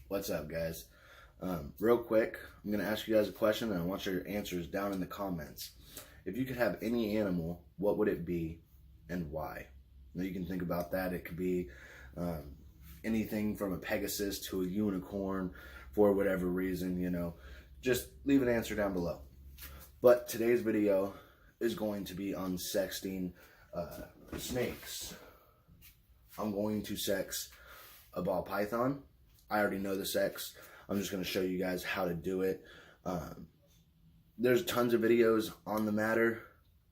What's up, guys? Real quick, I'm going to ask you guys a question and I want your answers down in the comments. If you could have any animal, what would it be and why? Now you can think about that. It could be anything from a Pegasus to a unicorn for whatever reason, you know. Just leave an answer down below. But today's video is going to be on sexting snakes. I'm going to sex a ball python. I already know the sex. I'm just going to show you guys how to do it. There's tons of videos on the matter,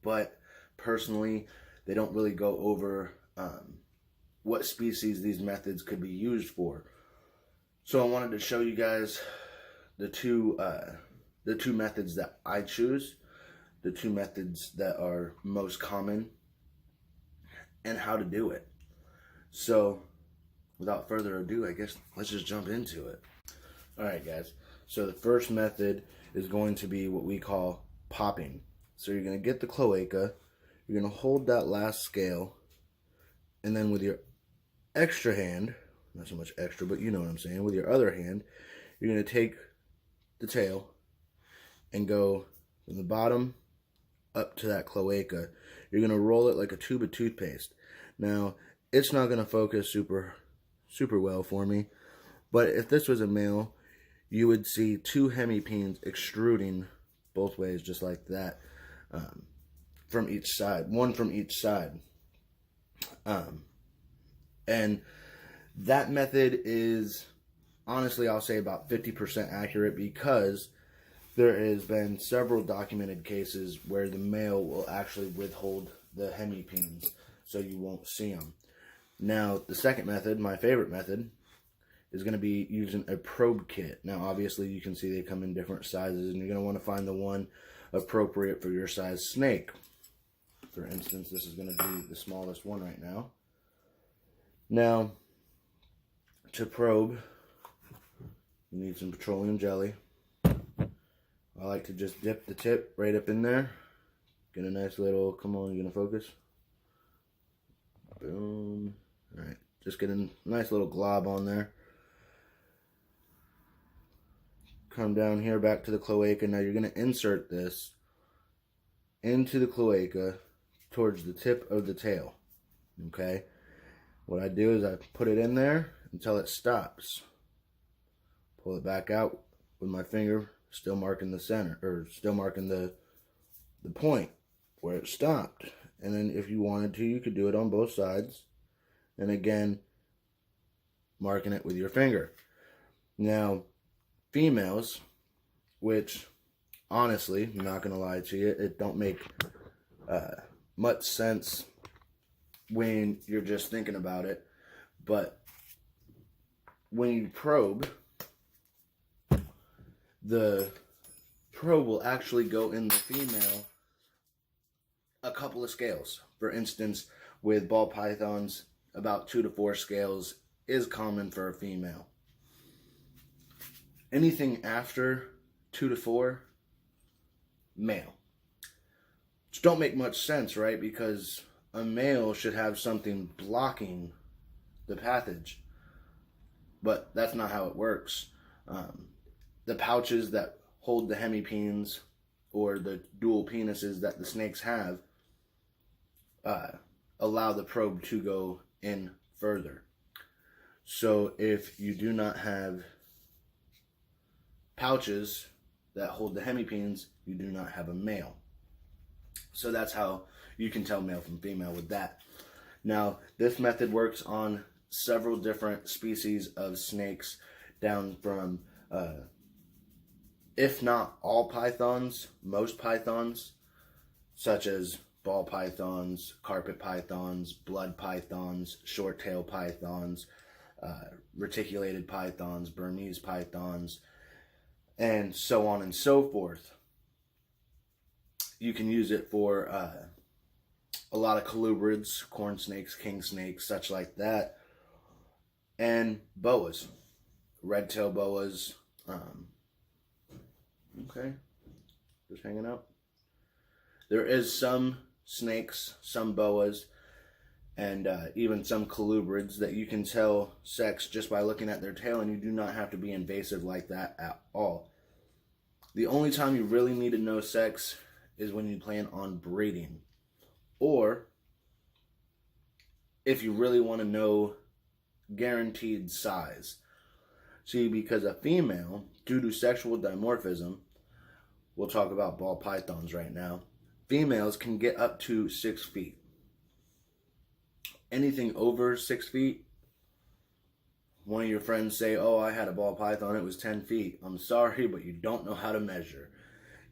but personally, they don't really go over what species these methods could be used for. So I wanted to show you guys the two methods that I choose, the two methods that are most common, and how to do it. So without further ado, I guess let's just jump into it. Alright guys, so the first method is going to be what we call popping. So you're going to get the cloaca, you're going to hold that last scale, and then with your extra hand, not so much extra, but you know what I'm saying, with your other hand, you're going to take the tail and go from the bottom up to that cloaca. You're going to roll it like a tube of toothpaste. Now, it's not going to focus super well for me, but if this was a male, you would see two hemipenes extruding both ways, just like that, from each side, one from each side. And that method is, honestly, I'll say about 50% accurate, because there has been several documented cases where the male will actually withhold the hemipenes, so you won't see them. Now, the second method, my favorite method, is going to be using a probe kit. Now, obviously, you can see they come in different sizes, and you're going to want to find the one appropriate for your size snake. For instance, this is going to be the smallest one right now. Now, to probe, you need some petroleum jelly. I like to just dip the tip right up in there. Get a nice little, come on, you going to focus? Boom. Alright, just get a nice little glob on there. Come down here back to the cloaca. Now you're going to insert this into the cloaca towards the tip of the tail. Okay? What I do is I put it in there until it stops. Pull it back out with my finger, still marking the center, or still marking the point where it stopped. And then if you wanted to, you could do it on both sides. And again, marking it with your finger. Now, females, which honestly, I'm not going to lie to you, it don't make much sense when you're just thinking about it. But when you probe, the probe will actually go in the female a couple of scales. For instance, with ball pythons, about 2 to 4 scales is common for a female. Anything after 2 to 4, male. Which don't make much sense, right? Because a male should have something blocking the passage. But that's not how it works. The pouches that hold the hemipenes, or the dual penises that the snakes have, allow the probe to go in further. So if you do not have pouches that hold the hemipenes, you do not have a male. So that's how you can tell male from female with that. Now, this method works on several different species of snakes, down from if not all pythons, most pythons, such as ball pythons, carpet pythons, blood pythons, short-tail pythons, reticulated pythons, Burmese pythons, and so on and so forth. You can use it for a lot of colubrids, corn snakes, king snakes, such like that, and boas, red-tail boas. Okay, just hanging out. There is some snakes, some boas, and even some colubrids that you can tell sex just by looking at their tail, and you do not have to be invasive like that at all. The only time you really need to know sex is when you plan on breeding, or if you really want to know guaranteed size. See, because a female, due to sexual dimorphism, we'll talk about ball pythons right now, females can get up to 6 feet. Anything over 6 feet, one of your friends say, oh, I had a ball python, it was 10 feet. I'm sorry, but you don't know how to measure.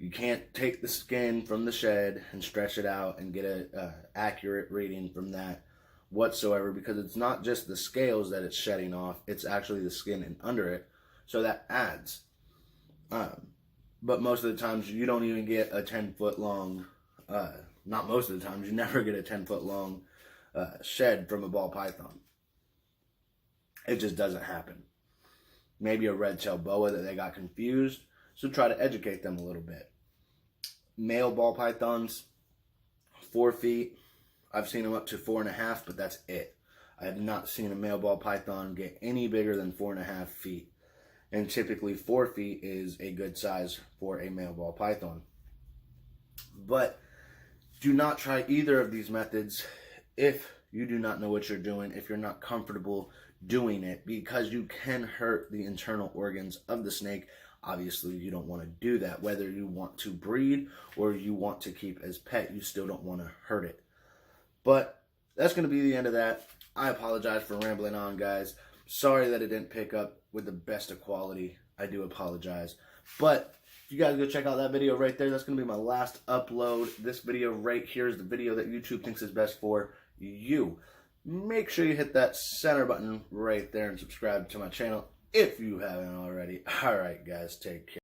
You can't take the skin from the shed and stretch it out and get an accurate reading from that whatsoever, because it's not just the scales that it's shedding off, it's actually the skin and under it, so that adds. But most of the times you don't even get a 10-foot long, not most of the times, you never get a 10-foot long shed from a ball python. It just doesn't happen. Maybe a red-tailed boa that they got confused, so try to educate them a little bit. Male ball pythons, 4 feet. I've seen them up to 4.5, but that's it. I have not seen a male ball python get any bigger than 4.5 feet. And typically 4 feet is a good size for a male ball python. But do not try either of these methods if you do not know what you're doing, if you're not comfortable doing it, because you can hurt the internal organs of the snake. Obviously, you don't want to do that. Whether you want to breed or you want to keep as pet, you still don't want to hurt it. But that's going to be the end of that. I apologize for rambling on, guys. Sorry that it didn't pick up with the best of quality. I do apologize. But if you guys go check out that video right there, that's going to be my last upload. This video right here is the video that YouTube thinks is best for you. Make sure you hit that center button right there and subscribe to my channel if you haven't already. All right, guys, take care.